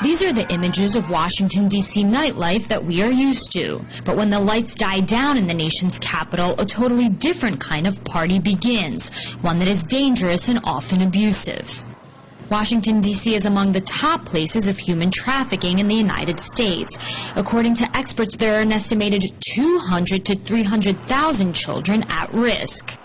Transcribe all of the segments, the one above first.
These are the images of Washington, D.C. nightlife that we are used to. But when the lights die down in the nation's capital, a totally different kind of party begins, one that is dangerous and often abusive. Washington, D.C. is among the top places of human trafficking in the United States. According to experts, there are an estimated 200 to 300,000 children at risk.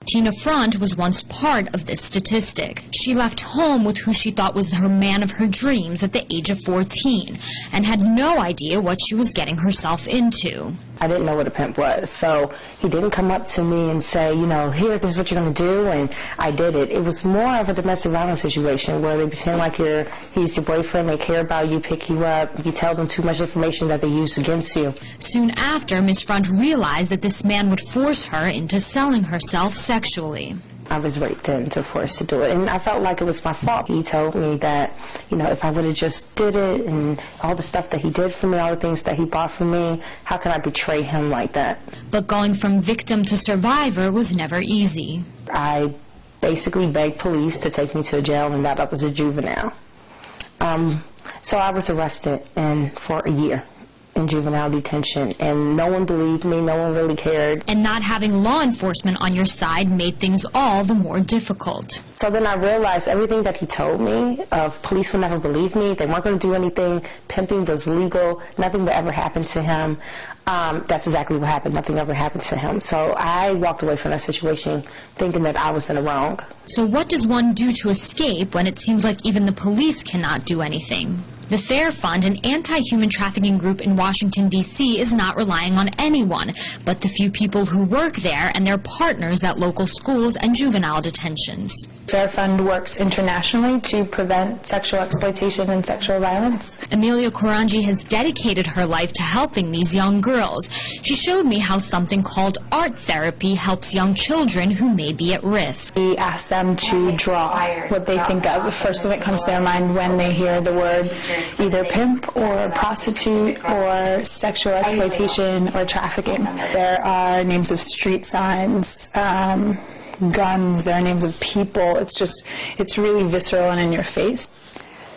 Tina Front was once part of this statistic. She left home with who she thought was her man of her dreams at the age of 14 and had no idea what she was getting herself into. I didn't know what a pimp was, so he didn't come up to me and say, you know, here, this is what you're going to do, and I did it. It was more of a domestic violence situation where they pretend like he's your boyfriend, they care about you, pick you up, you tell them too much information that they use against you. Soon after, Ms. Front realized that this man would force her into selling herself sexually. I was raped into forced to do it, and I felt like it was my fault. He told me that, you know, if I would have just did it and all the stuff that he did for me, all the things that he bought for me, how could I betray him like that? But going from victim to survivor was never easy. I basically begged police to take me to a jail and that I was a juvenile. So I was arrested for a year in juvenile detention, and no one believed me, no one really cared. And not having law enforcement on your side made things all the more difficult. So then I realized everything that he told me, police would never believe me, they weren't going to do anything, pimping was legal, nothing would ever happen to him. That's exactly what happened, nothing ever happened to him. So I walked away from that situation thinking that I was in the wrong. So what does one do to escape when it seems like even the police cannot do anything? The FAIR Fund, an anti-human trafficking group in Washington, D.C., is not relying on anyone but the few people who work there and their partners at local schools and juvenile detentions. FAIR Fund works internationally to prevent sexual exploitation and sexual violence. Amelia Korangi has dedicated her life to helping these young girls. She showed me how something called art therapy helps young children who may be at risk. We ask them to draw what they think of, the first thing that comes to their mind when they hear the word either pimp or prostitute or sexual exploitation or trafficking. There are names of street signs, guns, there are names of people. It's really visceral and in your face.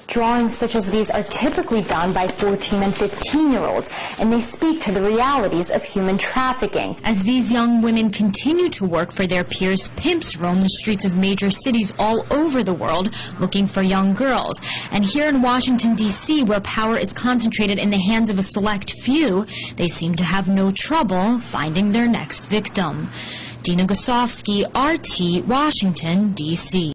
Drawings such as these are typically done by 14 and 15-year-olds, and they speak to the realities of human trafficking. As these young women continue to work for their peers, pimps roam the streets of major cities all over the world looking for young girls. And here in Washington, D.C., where power is concentrated in the hands of a select few, they seem to have no trouble finding their next victim. Dina Gosofsky, RT, Washington, D.C.